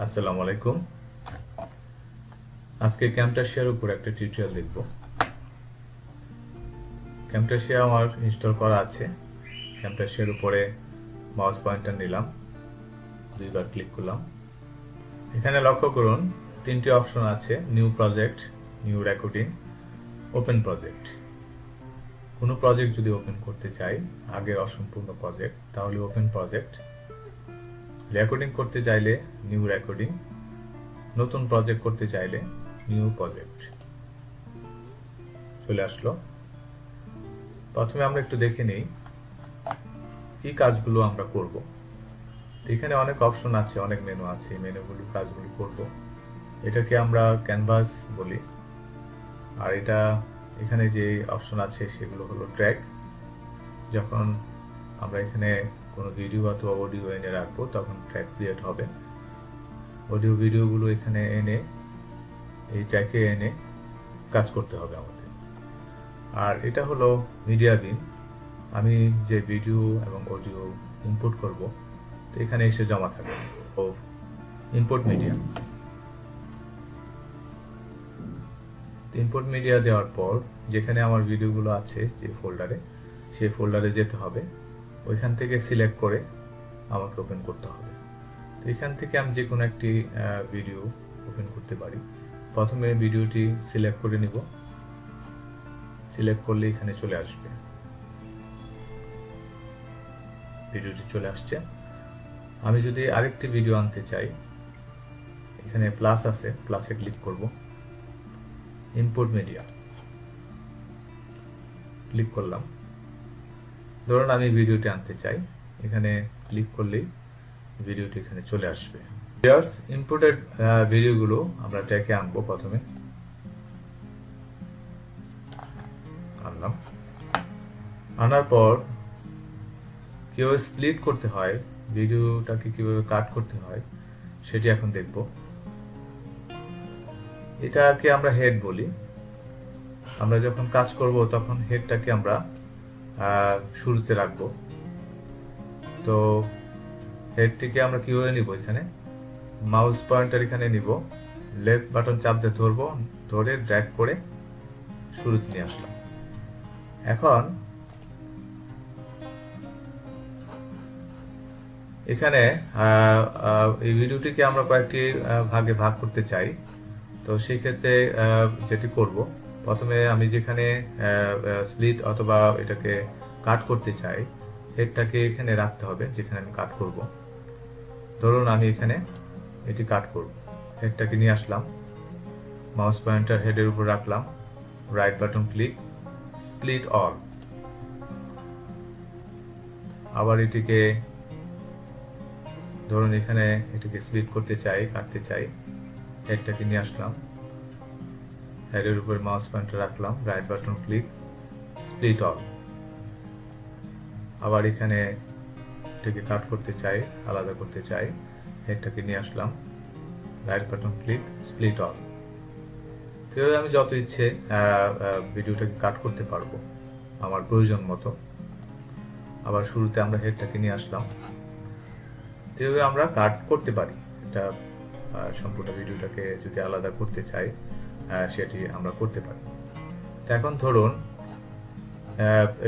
আসসালামু আলাইকুম। আজকে ক্যামটাশিয়ার উপর একটা টিউটোরিয়াল দেখব। ক্যামটাশিয়া আমার ইনস্টল করা আছে। ক্যামটাশিয়ার উপরে মাউস পয়েন্টার নিলাম, দুইবার ক্লিক করলাম। এখানে লক্ষ্য করুন তিনটি অপশন আছে: new project, new recording, open project. কোনো প্রজেক্ট যদি ওপেন করতে চাই, আগের অসম্পূর্ণ প্রজেক্ট, তাহলে ওপেন প্রজেক্ট। রেকর্ডিং করতে চাইলে নিউ রেকর্ডিং, নতুন প্রজেক্ট করতে চাইলে নিউ প্রজেক্ট। চলে আসলো। প্রথমে আমরা একটু দেখে নেই কি কাজগুলো আমরা করব। এখানে অনেক অপশন আছে, অনেক মেনু আছে, মেনুগুলো কাজগুলো করব। এটাকে আমরা ক্যানভাস বলি। আর এটা এখানে যে অপশন আছে সেগুলো হলো ট্র্যাক। যখন আমরা এখানে কোনো ভিডিও অথবা অডিও এনে রাখবো তখন ট্র্যাক ক্রিয়েট হবে। অডিও ভিডিওগুলো এখানে এনে এই ট্র্যাকে এনে কাজ করতে হবে আমাদের। আর এটা হলো মিডিয়া বিন। আমি যে ভিডিও এবং অডিও ইনপুট করব তো এখানে এসে জমা থাকবে। ও ইনপুট মিডিয়া। ইনপুট মিডিয়া দেওয়ার পর যেখানে আমার ভিডিওগুলো আছে যে ফোল্ডারে, সেই ফোল্ডারে যেতে হবে। ওইখান থেকে সিলেক্ট করে আমাকে ওপেন করতে হবে। তো এখান থেকে আমি যে কোনো একটি ভিডিও ওপেন করতে পারি। প্রথমে ভিডিওটি সিলেক্ট করে নিব। সিলেক্ট করলে এখানে চলে আসবে, ভিডিওটি চলে আসছে। আমি যদি আরেকটি ভিডিও আনতে চাই, এখানে প্লাস আছে, প্লাসে ক্লিক করব। ইনপুট মিডিয়া ক্লিক করলাম। ধরুন আমি ভিডিওটি আনতে চাই, এখানে ক্লিক করলেই ভিডিওটি এখানে চলে আসবে। ইনপুটেড ভিডিওগুলো আমরা ট্র্যাকে আনবো। প্রথমে আনলাম, আনার পর কিভাবে স্প্লিট করতে হয়, ভিডিওটাকে কিভাবে কাট করতে হয় সেটি এখন দেখব। এটাকে আমরা হেড বলি। আমরা যখন কাজ করব তখন হেডটাকে আমরা শুরুতে রাখবো। তো হেডটিকে আমরা কিভাবে নিব, এখানে মাউস পয়েন্টার এখানে নিব, লেফট বাটন চাপ দিয়ে ধরবো, ধরে ড্র্যাগ করে শুরুতে নিয়ে আসলাম। এখন এখানে এই ভিডিওটিকে আমরা কয়েকটি ভাগে ভাগ করতে চাই। তো সেই ক্ষেত্রে যেটি করব, প্রথমে আমি যেখানে স্প্লিট অথবা এটাকে কাট করতে চাই, হেডটাকে এখানে রাখতে হবে যেখানে আমি কাট করব। ধরুন আমি এখানে এটি কাট করব। হেডটাকে নিয়ে আসলাম, মাউস পয়েন্টার হেডের উপর রাখলাম, right button click, split all. আবার এটিকে ধরুন এখানে এটাকে স্প্লিট করতে চাই, কাটতে চাই, হেডটাকে নিয়ে আসলাম, হেডের উপর মাউস পয়েন্টার রাখলাম, right button click, split all. আবার এখানে এটাকে কাট করতে চাই, আলাদা করতে চাই, হেডটাকে নিয়ে আসলাম, right button click, split all. এভাবে আমি যত ইচ্ছে ভিডিওটাকে কাট করতে পারবো আমার প্রয়োজন মতো। আবার শুরুতে আমরা হেডটাকে নিয়ে আসলাম। এভাবে আমরা কাট করতে পারি। এটা সম্পূর্ণ ভিডিওটাকে যদি আলাদা করতে চাই সেটি আমরা করতে পারি। তো এখন ধরুন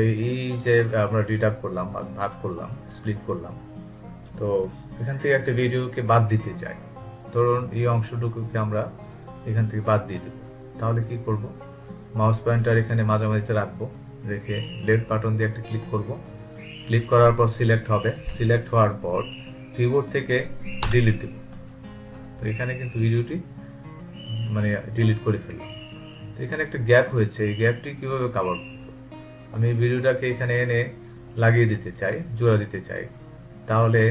এই যে আমরা ডিডাক্ট করলাম, ভাগ করলাম, স্প্লিট করলাম, তো এখান থেকে একটা ভিডিওকে বাদ দিতে চাই। ধরুন এই অংশটুকুকে আমরা এখান থেকে বাদ দিয়ে দেব। তাহলে কি করব, মাউস পয়েন্টার এখানে মাঝামাঝিতে রাখবো, রেখে লেফট বাটন দিয়ে একটা ক্লিক করব। ক্লিক করার পর সিলেক্ট হবে। সিলেক্ট হওয়ার পর কিবোর্ড থেকে ডিলিট দেব। তো এখানে কিন্তু ভিডিওটি মানে ডিলিট করে ফেললাম। তো এখানে একটা গ্যাপ হয়েছে, এই গ্যাপটি কিভাবে কভার করব? আমি এই ভিডিওটাকে এখানে এনে লাগিয়ে দিতে চাই, জোড়া দিতে চাই। তাহলে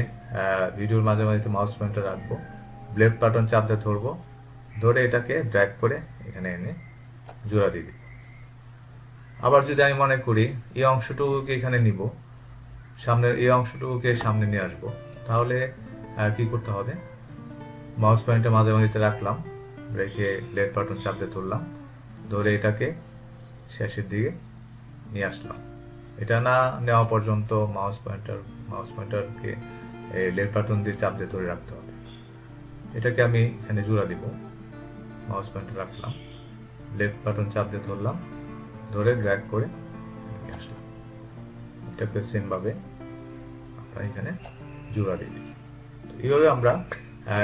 ভিডিওর মাঝামাঝিতে মাউস পয়েন্টার রাখবো, লেফট বাটন চাপ দিয়ে ধরবো, ধরে এটাকে ড্র্যাগ করে এখানে এনে জোড়া দিয়ে দিব। আবার যদি আমি মনে করি এই অংশটুকুকে এখানে নিব, সামনের এই অংশটুকুকে সামনে নিয়ে আসবো, তাহলে কি করতে হবে, মাউস পয়েন্টার মাঝামাঝিতে রাখলাম, রেখে লেফট বাটন চাপ দিয়ে ধরলাম, ধরে এটাকে শেষের দিকে নিয়ে আসলাম। এটা না নেওয়া পর্যন্ত মাউস পয়েন্টারকে লেফট বাটন দিয়ে চাপ দিয়ে ধরে রাখতে হবে। এটাকে আমি এখানে জোড়া দিব, মাউস পয়েন্টার রাখলাম, লেফট বাটন চাপ দিয়ে ধরলাম, ধরে ড্র্যাগ করে নিয়ে আসলাম। এটাকে সেম ভাবে আমরা এখানে জোড়া দিয়ে দিই। তো এইভাবে আমরা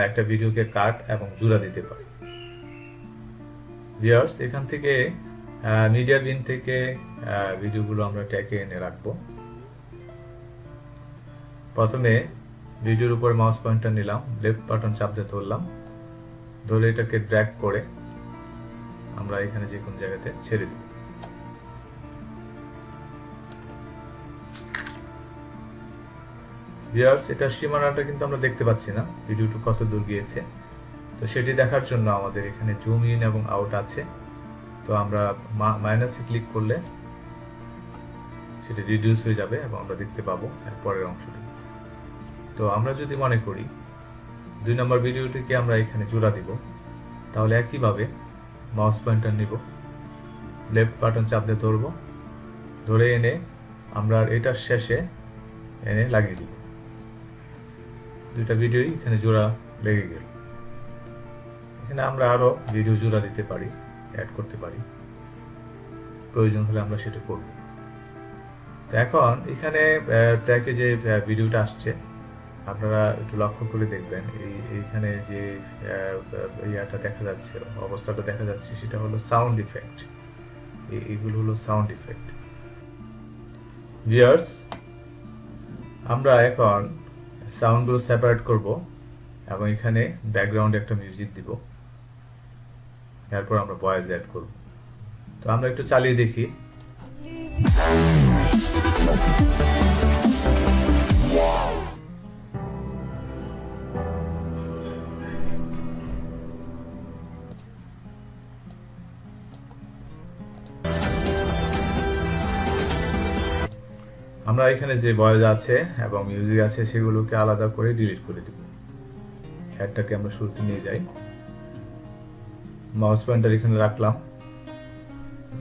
একটা ভিডিওকে কাট এবং জোড়া দিতে পারি। ভিউয়ার্স, এখান থেকে মিডিয়া বিন থেকে ভিডিওগুলো আমরা ট্যাগে এনে রাখবো। প্রথমে ভিডিওর উপর মাউস পয়েন্টার নিলাম, লেফট বাটন চাপ দিয়ে ধরলাম, ধরে এটাকে ড্র্যাগ করে আমরা এখানে যে কোনো জায়গাতে ছেড়ে দিব। ভিউয়ার্স, এটা সীমানাটা কিন্তু আমরা দেখতে পাচ্ছি না ভিডিওটা কত দূর গিয়েছে। তো সেটি দেখার জন্য আমাদের এখানে জুম ইন এবং আউট আছে। তো আমরা মাইনাসে ক্লিক করলে সেটা রিডিউস হয়ে যাবে এবং আমরা দেখতে পাবো এর পরের অংশটি। তো আমরা যদি মনে করি 2 নম্বর ভিডিওটিকে আমরা এখানে জোড়া দিব, তাহলে একইভাবে মাউস পয়েন্টার নিব, লেফট বাটন চাপ দিয়ে ধরবো, ধরে এনে আমরা এটার শেষে এনে লাগিয়ে দিব। দুইটা ভিডিওই এখানে জোড়া লেগে গেল। এখানে আমরা আরো ভিডিও জোড়া দিতে পারি, অ্যাড করতে পারি, প্রয়োজন হলে আমরা সেটা করব। তো এখন এখানে ট্র্যাকে যে ভিডিওটা আসছে আপনারা একটু লক্ষ্য করে দেখবেন, এইখানে যে ইয়াটা দেখা যাচ্ছে, অবস্থাটা দেখা যাচ্ছে, সেটা হলো সাউন্ড ইফেক্ট। এইগুলো হলো সাউন্ড ইফেক্ট। ভিউয়ার্স, আমরা এখন সাউন্ডগুলো সেপারেট করব এবং এখানে ব্যাকগ্রাউন্ডে একটা মিউজিক দিব, এরপর আমরা ভয়েস অ্যাড করব। তো আমরা একটু চালিয়ে দেখি। আমরা এখানে যে ভয়েস আছে এবং মিউজিক আছে সেগুলোকে আলাদা করে ডিলিট করে দিব। হেডটাকে আমরা শুরুতে নিয়ে যাই, মাউস পয়েন্টার এখানে রাখলাম,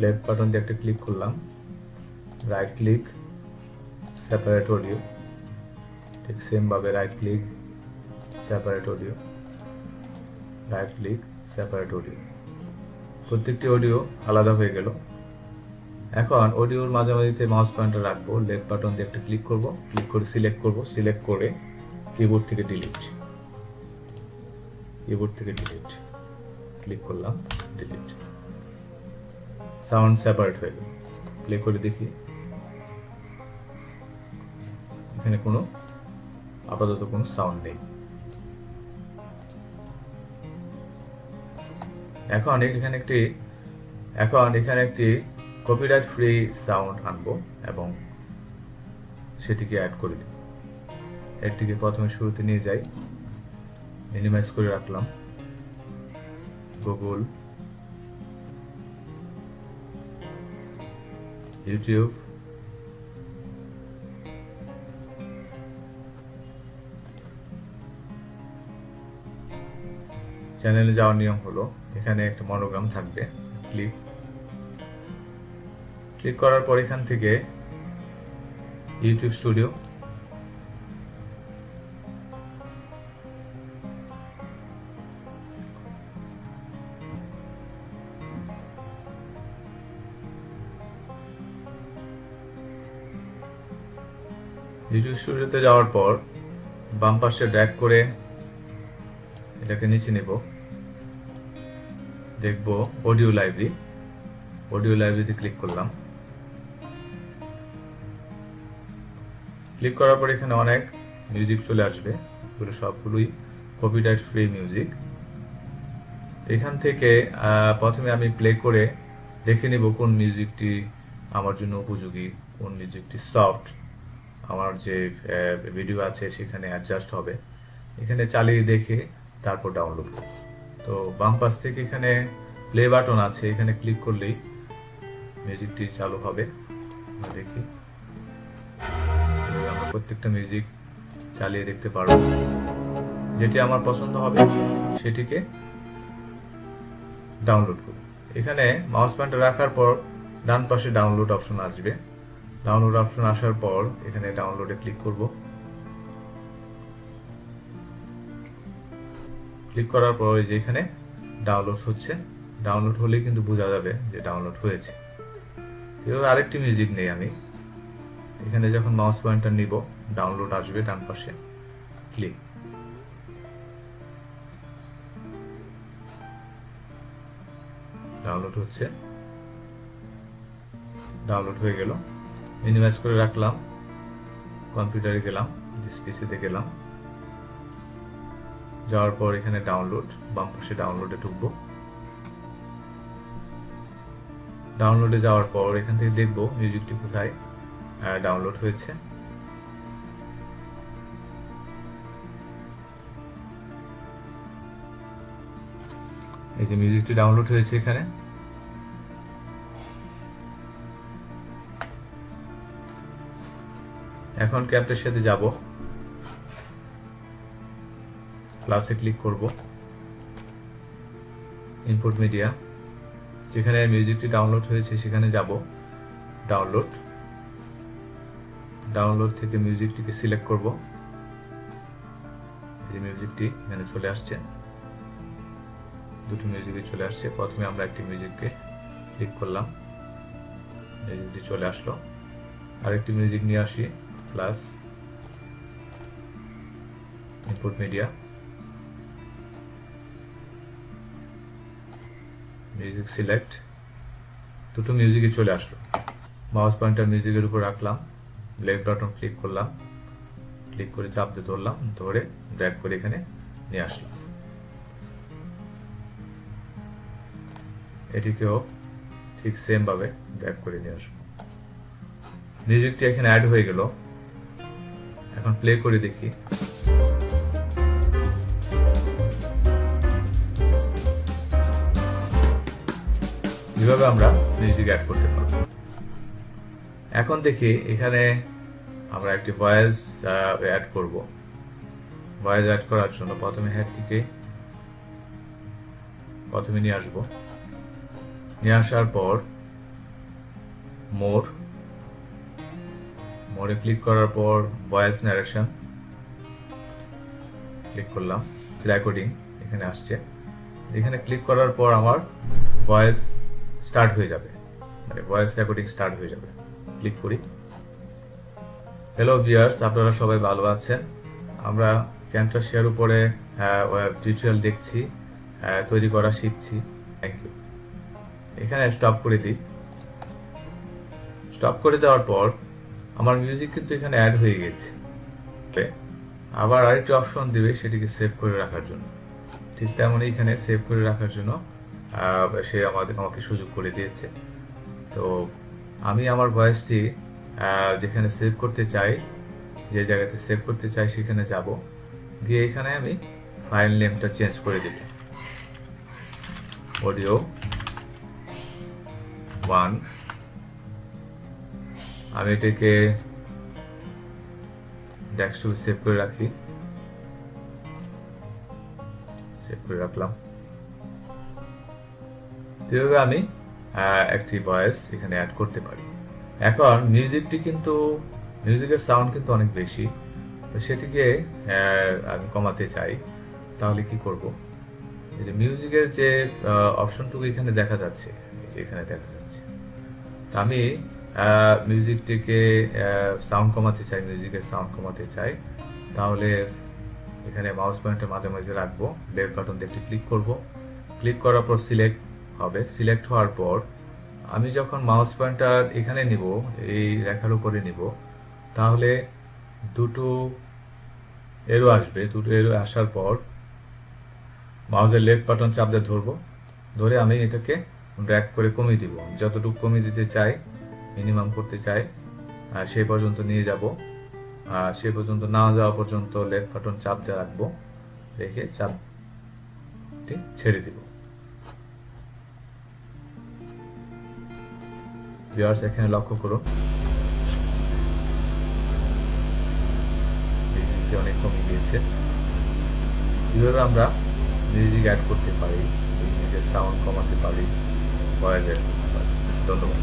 লেফট বাটন দিয়ে একটা ক্লিক করলাম, রাইট ক্লিক, সেপারেট অডিও, ঠিক সেম ভাবে right click, separate audio, right click, separate audio. প্রত্যেকটি অডিও আলাদা হয়ে গেল। এখন অডিওর মাঝামাঝিতে মাউস পয়েন্টার রাখবো, লেফট বাটন দিয়ে একটা ক্লিক করব, ক্লিক করে সিলেক্ট করব, সিলেক্ট করে কিবোর্ড থেকে ডিলিট, কিবোর্ড থেকে ডিলিট, ক্লিক করলাম, ডিলিট। সাউন্ড সেপারেট হয়ে গেল। প্লে করে দেখি, এখানে কোনো আপাতত কোনো সাউন্ড নেই। এখন এখানে একটি কপিরাইট ফ্রি সাউন্ড আনবো এবং সেটিকে অ্যাড করে দিব। এটিকে প্রথমে শুরুতে নিয়ে যাই, মিনিমাইজ করে রাখলাম, গুগল, ইউটিউব, চ্যানেলে যাওয়ার নিয়ম হলো এখানে একটা মনোগ্রাম থাকবে, ক্লিক করার পর এখান থেকে ইউটিউব স্টুডিও, ইউটিউব স্টুডিওতে যাওয়ার পর বাম পাশে ড্র্যাগ করে এটাকে নিচে নেব, দেখব অডিও লাইব্রেরি, অডিও লাইব্রেরিতে ক্লিক করলাম। ক্লিক করার পর এখানে অনেক মিউজিক চলে আসবে, এগুলো সবগুলোই কপিরাইট ফ্রি মিউজিক। এখান থেকে প্রথমে আমি প্লে করে দেখে নিব কোন মিউজিকটি আমার জন্য উপযোগী, কোন মিউজিকটি সফট, আমার যে ভিডিও আছে সেখানে অ্যাডজাস্ট হবে। এখানে চালিয়ে দেখে তারপর ডাউনলোড করব। তো বাম পাশ থেকে এখানে প্লে বাটন আছে, এখানে ক্লিক করলেই মিউজিকটি চালু হবে। দেখি, আমরা প্রত্যেকটা মিউজিক চালিয়ে দেখতে পারবো, যেটি আমার পছন্দ হবে সেটিকে ডাউনলোড করব। এখানে মাউস পয়েন্টার রাখার পর ডান পাশে ডাউনলোড অপশন আসবে, ডাউনলোড অপশন আসার পর এখানে ডাউনলোডে ক্লিক করব। ক্লিক করার পর এই যে এখানে ডাউনলোড হচ্ছে, ডাউনলোড হলেই কিন্তু বোঝা যাবে যে ডাউনলোড হয়েছে। এবার আরেকটি মিউজিক নেই আমি, এখানে যখন মাউস পয়েন্টার নিব ডাউনলোড আসবে ডান পাশে, ক্লিক, ডাউনলোড হচ্ছে, ডাউনলোড হয়ে গেল। মিনিমাইজ করে রাখলাম, কম্পিউটারে গেলাম, পিসিতে গেলাম, যাওয়ার পর এখানে ডাউনলোড, বাম পাশে ডাউনলোডে ঢুকবো। ডাউনলোডে যাওয়ার পর এখান থেকে দেখব মিউজিকটি কোথায় ডাউনলোড হয়েছে। এই যে মিউজিকটি ডাউনলোড হয়েছে এখানে। এখন ক্যামটাসিয়াতে যাব, প্লাসে ক্লিক করব, ইনপুট মিডিয়া, যেখানে মিউজিকটি ডাউনলোড হয়েছে সেখানে যাব, ডাউনলোড, ডাউনলোড থেকে মিউজিকটিকে সিলেক্ট করব। এই মিউজিকটি এখানে চলে আসছে, দুটো মিউজিকে চলে আসছে। প্রথমে আমরা একটি মিউজিককে ক্লিক করলাম, মিউজিকটি চলে আসলো। আরেকটি মিউজিক নিয়ে আসি, plus, input media, music select, দুটো মিউজিকে চলে আসলো। মাউস পয়েন্টার মিউজিকের উপর রাখলাম, লেফট বাটন ক্লিক করলাম, ক্লিক করে চাপ দিয়ে ধরলাম, ধরে ড্র্যাগ করে এখানে নিয়ে আসলাম। এটিকেও ঠিক সেম ভাবে ড্র্যাগ করে নিয়ে আসবো। মিউজিকটি এখানে অ্যাড হয়ে গেল। এখন প্লে করে দেখি। এভাবে আমরা মিউজিক অ্যাড করতে পারবো। এখন দেখি এখানে আমরা একটি ভয়েস অ্যাড করব। ভয়েস অ্যাড করার জন্য প্রথমে হেডটিকে প্রথমে নিয়ে আসবো, নিয়ে আসার পর মোরে ক্লিক করার পর ভয়েস ন্যারেশন ক্লিক করলাম, রেকর্ডিং এখানে আসছে। এখানে ক্লিক করার পর আমার ভয়েস স্টার্ট হয়ে যাবে, মানে ভয়েস রেকর্ডিং স্টার্ট হয়ে যাবে। ক্লিক করি। হ্যালো ভিউয়ার্স, আপনারা সবাই ভালো আছেন? আমরা ক্যামটাসিয়ার উপরে টিউটোরিয়াল দেখছি, তৈরি করা শিখছি। Thank you. এখানে স্টপ করে দিই। স্টপ করে দেওয়ার পর আমার মিউজিক কিন্তু এখানে অ্যাড হয়ে গেছে। আবার আরেকটি অপশন দিবে সেটিকে সেভ করে রাখার জন্য। ঠিক তেমনই এখানে সেভ করে রাখার জন্য সে আমাকে সুযোগ করে দিয়েছে। তো আমি আমার ভয়েসটি যেখানে সেভ করতে চাই, যে জায়গাতে সেভ করতে চাই সেখানে যাব, গিয়ে এখানে আমি ফাইল নেমটা চেঞ্জ করে দেব, অডিও 1। আমি এটাকে ডেস্কটপে সেভ করে রাখি, সেভ করে রাখলাম। এভাবে আমি একটি ভয়েস এখানে অ্যাড করতে পারি। এখন মিউজিকের সাউন্ড কিন্তু অনেক বেশি, তো সেটিকে আমি কমাতে চাই। তাহলে কি করব? এই যে মিউজিকের যে অপশনটুকু এখানে দেখা যাচ্ছে, এখানে দেখা যাচ্ছে, তো আমি মিউজিকটিকে সাউন্ড কমাতে চাই, মিউজিকের সাউন্ড কমাতে চাই। তাহলে এখানে মাউস পয়েন্টার মাঝে মাঝে রাখবো, লেফট বাটন দিয়ে একটি ক্লিক করব, ক্লিক করার পর সিলেক্ট হবে। সিলেক্ট হওয়ার পর আমি যখন মাউস পয়েন্টার এখানে নিব, এই রেখার উপরে নিব, তাহলে দুটো এরো আসবে। দুটো এরো আসার পর মাউসের লেফট বাটন চাপ দিয়ে ধরবো, ধরে আমি এটাকে ড্র্যাগ করে কমিয়ে দিব। যতটুকু কমিয়ে দিতে চাই, মিনিমাম করতে চাই, সেই পর্যন্ত নিয়ে যাব। সেই পর্যন্ত না যাওয়া পর্যন্ত লেফট বাটন চাপ দিয়ে রাখবো, রেখে চাপটি ছেড়ে দিব। ভিউয়ার্স, এখানে লক্ষ্য করুন অনেক কমে গিয়েছে। কিভাবে আমরা মিউজিক অ্যাড করতে পারি, মিউজিকের সাউন্ড কমাতে পারি, ভয়েস অ্যাড করতে পারি। ধন্যবাদ।